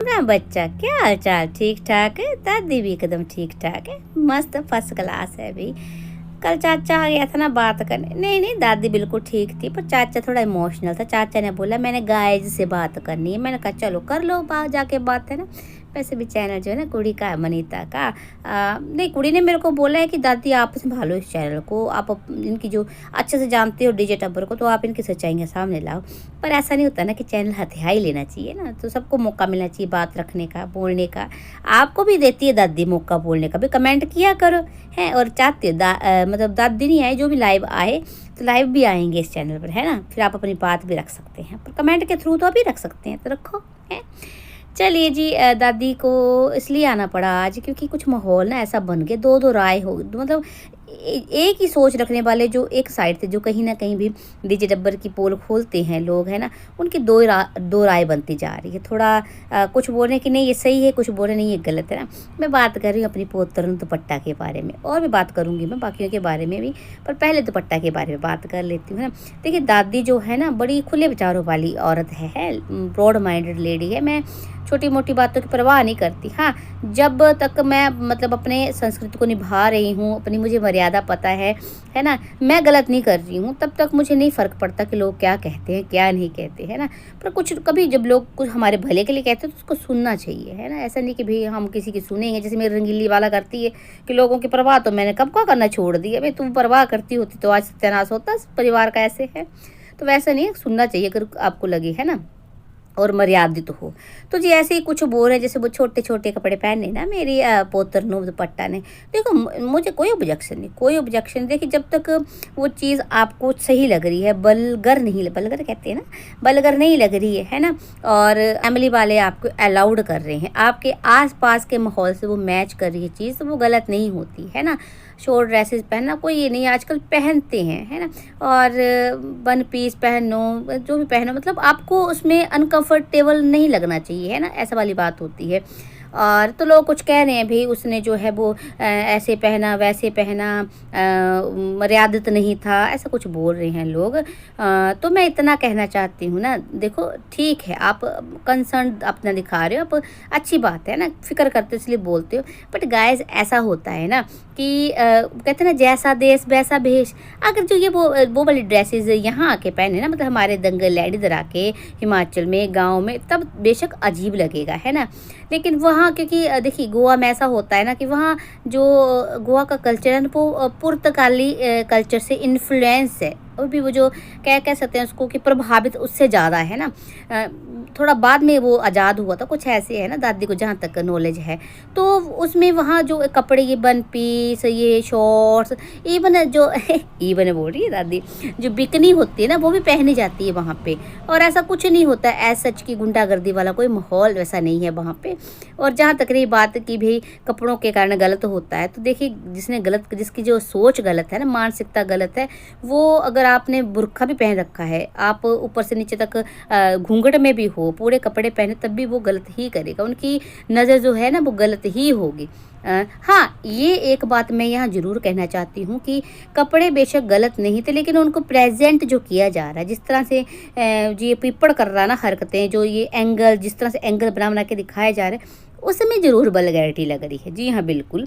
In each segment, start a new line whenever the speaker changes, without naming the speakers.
ना बच्चा, क्या हाल चाल? ठीक ठाक है। दादी भी एकदम ठीक ठाक है, मस्त फर्स्ट क्लास है अभी। कल चाचा आ गया था ना बात करने। नहीं नहीं, दादी बिल्कुल ठीक थी, पर चाचा थोड़ा इमोशनल था। चाचा ने बोला मैंने गाइज से बात करनी है। मैंने कहा चलो कर लो बात, जाके बात है ना। वैसे भी चैनल जो है ना कुड़ी का है, मनीता का। नहीं, कुड़ी ने मेरे को बोला है कि दादी आप संभालो इस चैनल को, आप इनकी जो अच्छे से जानते हो डीजे टब्बर को, तो आप इनकी सच्चाइयाँ सामने लाओ। पर ऐसा नहीं होता ना कि चैनल हथिया ही लेना चाहिए ना, तो सबको मौका मिलना चाहिए बात रखने का, बोलने का। आपको भी देती है दादी मौका बोलने का, भी कमेंट किया करो है। और चाहते हो मतलब दादी नहीं आए, जो भी लाइव आए तो लाइव भी आएंगे इस चैनल पर, है ना। फिर आप अपनी बात भी रख सकते हैं, पर कमेंट के थ्रू तो अभी रख सकते हैं, तो रखो है। चलिए जी, दादी को इसलिए आना पड़ा आज क्योंकि कुछ माहौल ना ऐसा बन गया, दो दो राय हो, मतलब एक ही सोच रखने वाले जो एक साइड थे, जो कहीं ना कहीं भी डीजे डब्बर की पोल खोलते हैं लोग, है ना, उनकी दो राय बनती जा रही है। थोड़ा कुछ बोलने की नहीं ये सही है, कुछ बोले नहीं ये गलत है ना। मैं बात कर रही हूँ अपनी पोतरन दुपट्टा के बारे में, और भी बात करूँगी मैं बाकियों के बारे में भी, पर पहले दुपट्टा के बारे में बात कर लेती हूँ ना। देखिए, दादी जो है ना बड़ी खुले विचारों वाली औरत है, ब्रॉड माइंडेड लेडी है। मैं छोटी मोटी बातों की परवाह नहीं करती। हाँ, जब तक मैं मतलब अपने संस्कृति को निभा रही हूँ, अपनी मुझे मर्यादा पता है ना, मैं गलत नहीं कर रही हूँ, तब तक मुझे नहीं फ़र्क पड़ता कि लोग क्या कहते हैं क्या नहीं कहते, है ना। पर कुछ कभी जब लोग कुछ हमारे भले के लिए कहते हैं तो उसको सुनना चाहिए, है ना। ऐसा नहीं कि भाई हम किसी की सुनेंगे, जैसे मेरी रंगीली वाला करती है कि लोगों की परवाह तो मैंने कब का करना छोड़ दिया। भाई तुम परवाह करती होती तो आज सत्यानाश होता परिवार का, ऐसे है। तो वैसा नहीं है, सुनना चाहिए अगर आपको लगे, है ना, और मर्यादित हो। तो जी ऐसे ही कुछ बोल रहे, जैसे वो छोटे छोटे कपड़े पहने ना मेरी पोतर नो दुपट्टा ने। देखो, मुझे कोई ऑब्जेक्शन नहीं, कोई ऑब्जेक्शन। देखिए, जब तक वो चीज़ आपको सही लग रही है, बलगर नहीं, बलगर कहते हैं ना, बलगर नहीं लग रही है ना, और फैमिली वाले आपको अलाउड कर रहे हैं, आपके आसपास के माहौल से वो मैच कर रही है चीज़, तो वो गलत नहीं होती, है ना। शॉर्ट ड्रेसेस पहनना कोई ये नहीं, आजकल पहनते हैं, है ना। और वन पीस पहनो, जो भी पहनो, मतलब आपको उसमें अनकंफर्टेबल नहीं लगना चाहिए, है ना, ऐसा वाली बात होती है। और तो लोग कुछ कह रहे हैं भाई उसने जो है वो ऐसे पहना वैसे पहना, मर्यादित नहीं था, ऐसा कुछ बोल रहे हैं लोग। तो मैं इतना कहना चाहती हूँ ना, देखो ठीक है, आप कंसर्न अपना दिखा रहे हो, आप अच्छी बात है ना, फिक्र करते हो इसलिए बोलते हो। बट गाइस, ऐसा होता है ना कि कहते हैं ना, जैसा देश वैसा भेष। अगर जो ये वो वाली ड्रेसेस यहाँ आके पहने ना, मतलब हमारे दंगल लैड इधर आके हिमाचल में गाँव में, तब बेशक अजीब लगेगा, है ना। लेकिन वहाँ क्योंकि देखिए गोवा में ऐसा होता है ना कि वहाँ जो गोवा का कल्चर है ना, वो पुर्तगाली कल्चर से इन्फ्लुएंस है, और भी वो जो कह सकते हैं उसको कि प्रभावित उससे ज़्यादा है ना। थोड़ा बाद में वो आज़ाद हुआ था, कुछ ऐसे है ना, दादी को जहाँ तक नॉलेज है। तो उसमें वहाँ जो कपड़े, ये वन पीस, ये शॉर्ट्स, इवन जो इवन बोल रही है दादी, जो बिकनी होती है ना, वो भी पहनी जाती है वहाँ पे। और ऐसा कुछ नहीं होता है, ऐसा सच की गुंडागर्दी वाला कोई माहौल वैसा नहीं है वहाँ पे। और जहाँ तक रही बात की भाई कपड़ों के कारण गलत होता है, तो देखिए जिसकी जो सोच गलत है ना, मानसिकता गलत है, वो अगर आपने बुर्का भी पहन रखा है, आप ऊपर से नीचे तक घूंघट में भी हो, पूरे कपड़े पहने, तब भी वो गलत ही करेगा, उनकी नज़र जो है ना वो गलत ही होगी। हाँ, ये एक बात मैं यहाँ ज़रूर कहना चाहती हूँ कि कपड़े बेशक गलत नहीं थे, लेकिन उनको प्रेजेंट जो किया जा रहा है, जिस तरह से जो ये पिपड़ कर रहा है ना हरकतें, जो ये एंगल, जिस तरह से एंगल बना के दिखाया जा रहा है, उसमें ज़रूर वल्गैरिटी लग रही है। जी हाँ, बिल्कुल,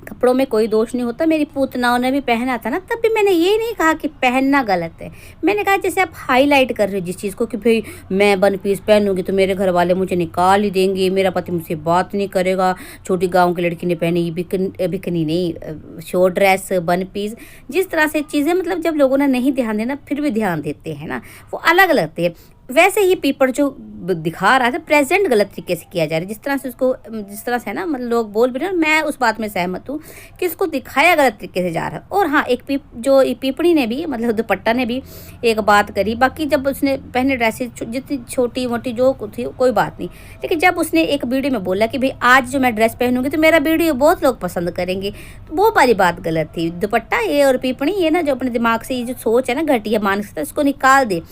कपड़ों में कोई दोष नहीं होता। मेरी पूतनाओं ने भी पहना था ना, तब भी मैंने ये नहीं कहा कि पहनना गलत है। मैंने कहा जैसे आप हाईलाइट कर रहे हो जिस चीज़ को कि भाई मैं वन पीस पहनूंगी तो मेरे घर वाले मुझे निकाल ही देंगे, मेरा पति मुझसे बात नहीं करेगा, छोटी गांव की लड़की ने पहनी बिकनी नहीं, शॉर्ट ड्रेस, वन पीस, जिस तरह से चीज़ें, मतलब जब लोगों ने नहीं ध्यान देना फिर भी ध्यान देते हैं ना, वो अलग लगते हैं। वैसे ही पीपड़ जो दिखा रहा था, प्रेजेंट गलत तरीके से किया जा रहा है, जिस तरह से है ना, मतलब लोग बोल भी रहे हैं, मैं उस बात में सहमत हूँ कि इसको दिखाया गलत तरीके से जा रहा है। और हाँ, पीपड़ी ने भी, मतलब दुपट्टा ने भी एक बात करी। बाकी जब उसने पहने ड्रेसेस जितनी छोटी मोटी जो थी कोई बात नहीं, लेकिन जब उसने एक वीडियो में बोला कि भाई आज जो मैं ड्रेस पहनूंगी तो मेरा वीडियो बहुत लोग पसंद करेंगे, तो वो वाली बात गलत थी। दुपट्टा ये और पीपड़ी ये ना, जो अपने दिमाग से ये जो सोच है ना घटिया मानसिकता, इसको निकाल दे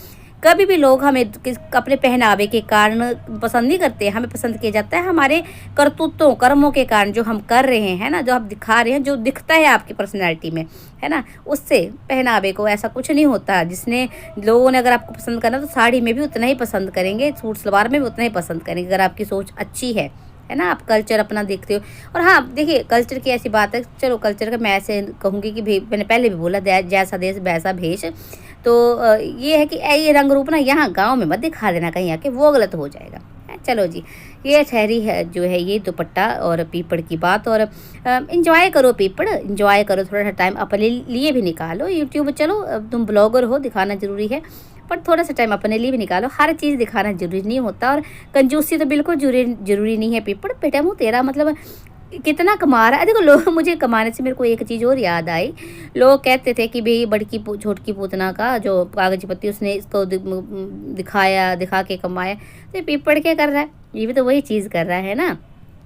कभी भी लोग हमें अपने पहनावे के कारण पसंद नहीं करते, हमें पसंद किया जाता है हमारे करतूतों कर्मों के कारण, जो हम कर रहे हैं ना, जो आप दिखा रहे हैं, जो दिखता है आपकी पर्सनैलिटी में, है ना, उससे। पहनावे को ऐसा कुछ नहीं होता। जिसने लोगों ने अगर आपको पसंद करना तो साड़ी में भी उतना ही पसंद करेंगे, सूट सलवार में भी उतना ही पसंद करेंगे, अगर आपकी सोच अच्छी है ना, आप कल्चर अपना देखते हो। और हाँ देखिए, कल्चर की ऐसी बात है, चलो कल्चर का मैं ऐसे कहूँगी कि भाई, मैंने पहले भी बोला, जैसा देश वैसा भेष। तो ये है कि ये रंग रूप ना यहाँ गांव में मत दिखा देना कहीं आके, वो गलत हो जाएगा। चलो जी, ये ठहरी है जो है ये दुपट्टा और पीपड़ की बात। और इंजॉय करो पीपड़, इंजॉय करो, थोड़ा सा टाइम अपने लिए भी निकालो। यूट्यूब, चलो तुम ब्लॉगर हो, दिखाना ज़रूरी है, पर थोड़ा सा टाइम अपने लिए भी निकालो। हर चीज़ दिखाना जरूरी नहीं होता, और कंजूसी तो बिल्कुल जरूरी नहीं है। पीपड़ बेटा मुँह तेरा मतलब कितना कमा रहा है। देखो लोग, मुझे कमाने से मेरे को एक चीज़ और याद आई। लोग कहते थे कि भाई बड़की छोटकी पूतना का जो कागज पत्ती, उसने इसको दिखाया, दिखा के कमाया। तो ये पीपड़ क्या कर रहा है? ये भी तो वही चीज़ कर रहा है ना।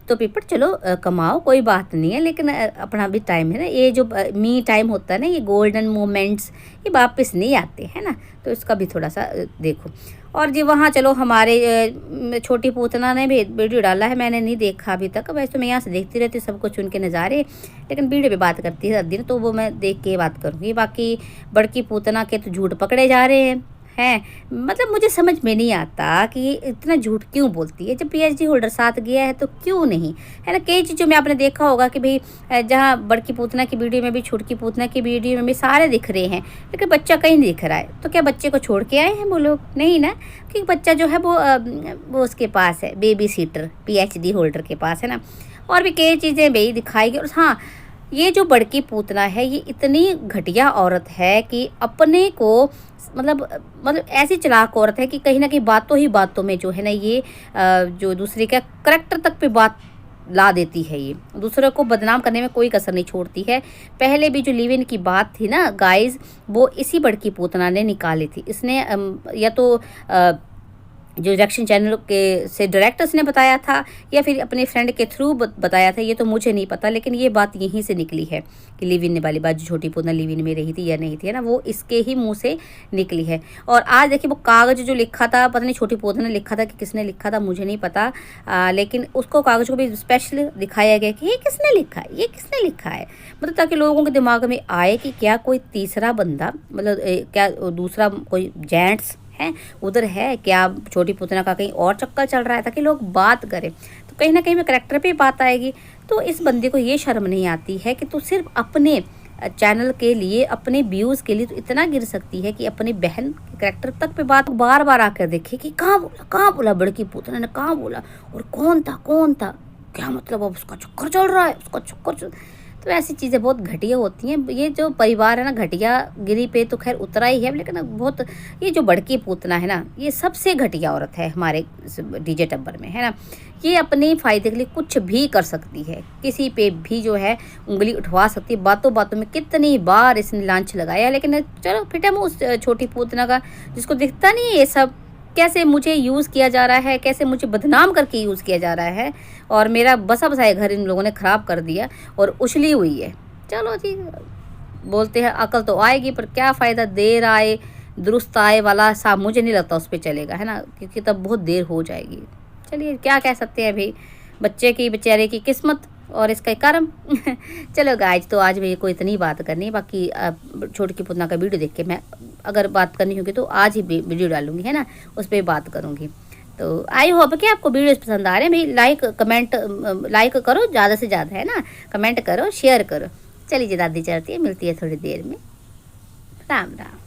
तो पीपड़ चलो कमाओ, कोई बात नहीं है, लेकिन अपना भी टाइम है ना, ये जो मी टाइम होता है ना, ये गोल्डन मोमेंट्स ये वापस नहीं आते हैं ना, तो इसका भी थोड़ा सा देखो। और जी वहाँ चलो, हमारे छोटी पूतना ने भी वीडियो डाला है, मैंने नहीं देखा अभी तक। वैसे तो मैं यहाँ से देखती रहती हूँ सब कुछ, उनके नज़ारे, लेकिन वीडियो पे बात करती है दिन, तो वो मैं देख के बात करूँगी। बाकी बड़की पूतना के तो झूठ पकड़े जा रहे हैं। मतलब मुझे समझ में नहीं आता कि ये इतना झूठ क्यों बोलती है। जब पीएचडी होल्डर साथ गया है तो क्यों नहीं, है ना। कई चीज़ों में आपने देखा होगा कि भाई जहाँ बड़की पूतना की वीडियो में भी, छोटकी पूतना की वीडियो में भी सारे दिख रहे हैं, लेकिन बच्चा कहीं नहीं दिख रहा है। तो क्या बच्चे को छोड़ के आए हैं वो लोग? नहीं ना, क्योंकि बच्चा जो है वो उसके पास है, बेबी सीटर पीएचडी होल्डर के पास, है ना। और भी कई चीज़ें भाई दिखाई गई। और हाँ, ये जो बड़की पूतना है, ये इतनी घटिया औरत है कि अपने को मतलब ऐसी चालाक औरत है कि कहीं ना कहीं बातों ही बातों में जो है ना, ये जो दूसरे का करैक्टर तक पे बात ला देती है। ये दूसरों को बदनाम करने में कोई कसर नहीं छोड़ती है। पहले भी जो लिव इन की बात थी ना गाइस, वो इसी बड़की पूतना ने निकाली थी। इसने या तो जो रिएक्शन चैनल के से डायरेक्टर्स ने बताया था, या फिर अपने फ्रेंड के थ्रू बताया था, ये तो मुझे नहीं पता, लेकिन ये बात यहीं से निकली है कि लिव इन वाली बात, जो छोटी पूतना लिव इन में रही थी या नहीं थी, है ना, वो इसके ही मुंह से निकली है। और आज देखिए, वो कागज़ जो लिखा था, पता नहीं छोटी पूतना ने लिखा था कि किसने लिखा था, मुझे नहीं पता, लेकिन उसको कागज़ को भी स्पेशल दिखाया गया कि ये किसने लिखा है, ये किसने लिखा है, मतलब ताकि लोगों के दिमाग में आए कि क्या कोई तीसरा बंदा, मतलब क्या दूसरा कोई जेंट्स है उधर है क्या, छोटी पूतना का कहीं और चक्कर चल रहा है, ताकि लोग बात करें। तो कहीं ना कहीं में करैक्टर पे बात आएगी। तो इस बंदे को ये शर्म नहीं आती है कि तू सिर्फ अपने चैनल के लिए, अपने व्यूज़ के लिए तो इतना गिर सकती है कि अपनी बहन के करैक्टर तक पे बात बार बार आकर देखे कि कहाँ बोला बड़की पूतना ने, कहाँ बोला, और कौन था, क्या मतलब अब उसका चक्कर चल रहा है, उसका चक्कर चल। तो ऐसी चीज़ें बहुत घटिया होती हैं। ये जो परिवार है ना, घटिया गिरी पे तो खैर उतरा ही है, लेकिन बहुत ये जो बड़की पूतना है ना, ये सबसे घटिया औरत है हमारे डीजे टब्बर में, है ना। ये अपने फ़ायदे के लिए कुछ भी कर सकती है, किसी पे भी जो है उंगली उठवा सकती है। बातों बातों में कितनी बार इसने लांच लगाया, लेकिन चलो फिटे मुँह उस छोटी पूतना का, जिसको दिखता नहीं है ये सब, कैसे मुझे यूज़ किया जा रहा है, कैसे मुझे बदनाम करके यूज़ किया जा रहा है, और मेरा बसा बसाया घर इन लोगों ने ख़राब कर दिया और उछली हुई है। चलो जी, बोलते हैं अकल तो आएगी, पर क्या फ़ायदा, देर आए दुरुस्त आए वाला सा मुझे नहीं लगता उस पर चलेगा, है ना, क्योंकि तब बहुत देर हो जाएगी। चलिए क्या कह सकते हैं भाई, बच्चे की बेचारे की किस्मत और इसका कर्म। चलो गाइज, तो आज मेरे को इतनी बात करनी है। बाकी छोटी पूतना का वीडियो देख के मैं अगर बात करनी होगी तो आज ही वीडियो डालूंगी, है ना, उस पर बात करूंगी। तो आई होप कि आपको वीडियोस पसंद आ रहे हैं भाई। लाइक करो ज़्यादा से ज़्यादा, है ना, कमेंट करो, शेयर करो। चलिए जी, दादी चलती है, मिलती है थोड़ी देर में। राम राम।